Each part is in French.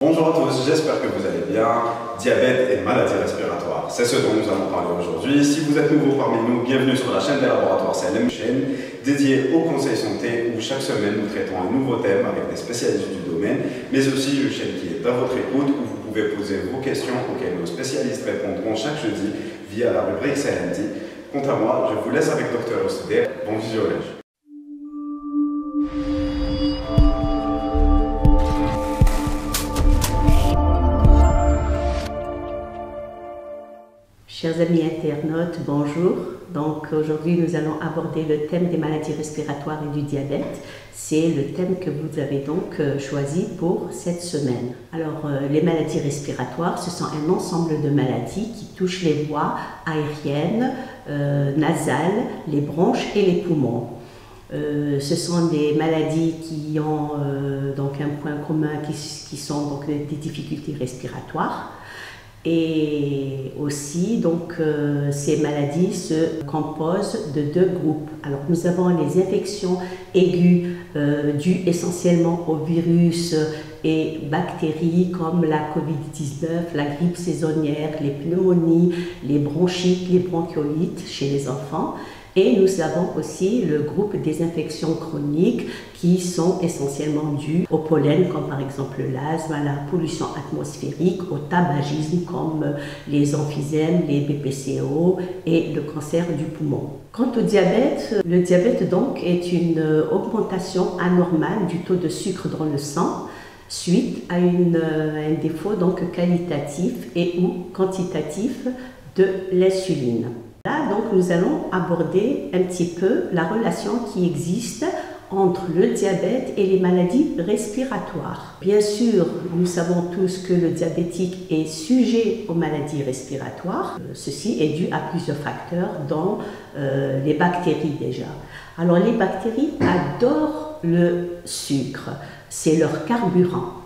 Bonjour à tous, j'espère que vous allez bien. Diabète et maladies respiratoires, c'est ce dont nous allons parler aujourd'hui. Si vous êtes nouveau parmi nous, bienvenue sur la chaîne des laboratoires CLM, chaîne dédiée au conseil santé où chaque semaine nous traitons un nouveau thème avec des spécialistes du domaine, mais aussi une chaîne qui est à votre écoute où vous pouvez poser vos questions auxquelles nos spécialistes répondront chaque jeudi via la rubrique CLMD. Quant à moi, je vous laisse avec Dr Ousdé. Bon visionnage. Chers amis internautes, bonjour. Donc aujourd'hui nous allons aborder le thème des maladies respiratoires et du diabète. C'est le thème que vous avez donc choisi pour cette semaine. Alors les maladies respiratoires, ce sont un ensemble de maladies qui touchent les voies aériennes, nasales, les bronches et les poumons. Ce sont des maladies qui ont donc un point commun qui sont donc des difficultés respiratoires. Et aussi, donc, ces maladies se composent de deux groupes. Alors, nous avons les infections aiguës dues essentiellement aux virus et bactéries comme la COVID-19, la grippe saisonnière, les pneumonies, les bronchites, les bronchiolites chez les enfants. Et nous avons aussi le groupe des infections chroniques qui sont essentiellement dues au pollen, comme par exemple l'asthme, à la pollution atmosphérique, au tabagisme comme les emphysèmes, les BPCO et le cancer du poumon. Quant au diabète, le diabète donc est une augmentation anormale du taux de sucre dans le sang suite à un défaut donc qualitatif et ou quantitatif de l'insuline. Là, donc, nous allons aborder un petit peu la relation qui existe entre le diabète et les maladies respiratoires. Bien sûr, nous savons tous que le diabétique est sujet aux maladies respiratoires. Ceci est dû à plusieurs facteurs, dont les bactéries déjà. Alors, les bactéries adorent le sucre, c'est leur carburant.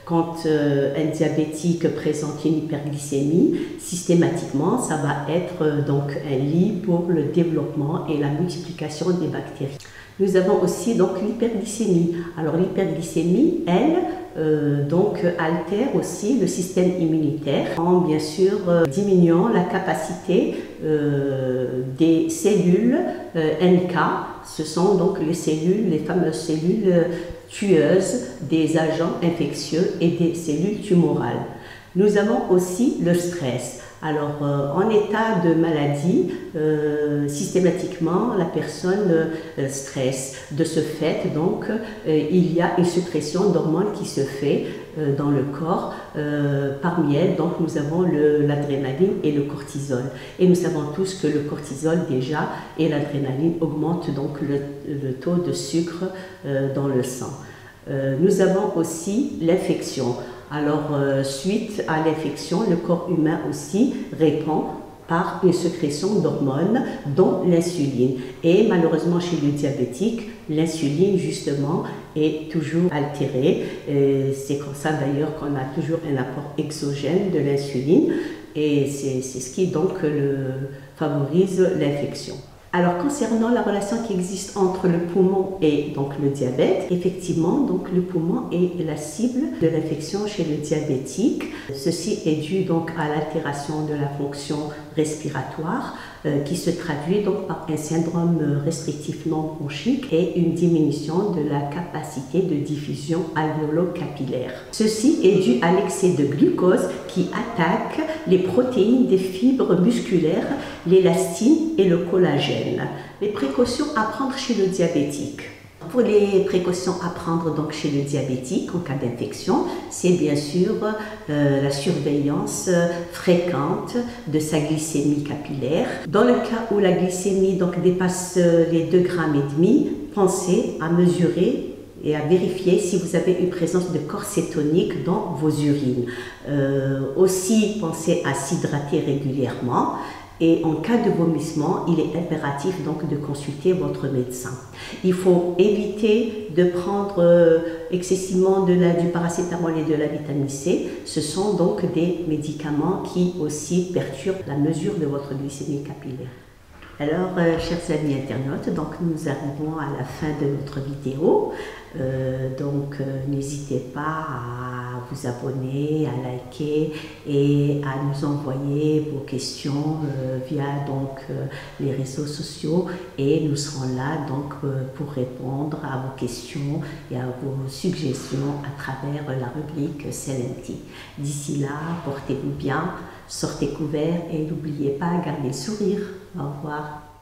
Quand un diabétique présente une hyperglycémie, systématiquement, ça va être donc un lit pour le développement et la multiplication des bactéries. Nous avons aussi donc l'hyperglycémie. Alors l'hyperglycémie, elle, donc altère aussi le système immunitaire en bien sûr diminuant la capacité des cellules NK. Ce sont donc les fameuses cellules tueuses des agents infectieux et des cellules tumorales. Nous avons aussi le stress. Alors, en état de maladie, systématiquement, la personne stresse. De ce fait, donc, il y a une sécrétion d'hormones qui se fait dans le corps. Parmi elles, donc, nous avons l'adrénaline et le cortisol. Et nous savons tous que le cortisol, déjà, et l'adrénaline augmentent donc le taux de sucre dans le sang. Nous avons aussi l'infection. Alors, suite à l'infection, le corps humain aussi répond par une sécrétion d'hormones, dont l'insuline. Et malheureusement, chez le diabétique, l'insuline, justement, est toujours altérée. C'est comme ça, d'ailleurs, qu'on a toujours un apport exogène de l'insuline. Et c'est ce qui, donc, favorise l'infection. Alors, concernant la relation qui existe entre le poumon et donc le diabète, effectivement, donc le poumon est la cible de l'infection chez le diabétique. Ceci est dû donc à l'altération de la fonction respiratoire qui se traduit donc par un syndrome restrictif non bronchique et une diminution de la capacité de diffusion alvéolo-capillaire. Ceci est dû à l'excès de glucose qui attaque les protéines des fibres musculaires, l'élastine et le collagène. Les précautions à prendre chez le diabétique. Pour les précautions à prendre donc chez le diabétique en cas d'infection, c'est bien sûr la surveillance fréquente de sa glycémie capillaire. Dans le cas où la glycémie donc dépasse les 2,5 grammes, pensez à mesurer et à vérifier si vous avez une présence de corps cétonique dans vos urines. Aussi, pensez à s'hydrater régulièrement. Et en cas de vomissement, il est impératif donc de consulter votre médecin. Il faut éviter de prendre excessivement du paracétamol et de la vitamine C. Ce sont donc des médicaments qui aussi perturbent la mesure de votre glycémie capillaire. Alors, chers amis internautes, donc nous arrivons à la fin de notre vidéo. N'hésitez pas à vous abonner, à liker et à nous envoyer vos questions via les réseaux sociaux, et nous serons là pour répondre à vos questions et à vos suggestions à travers la rubrique CELMT. D'ici là, portez-vous bien, sortez couverts et n'oubliez pas, gardez le sourire. Au revoir.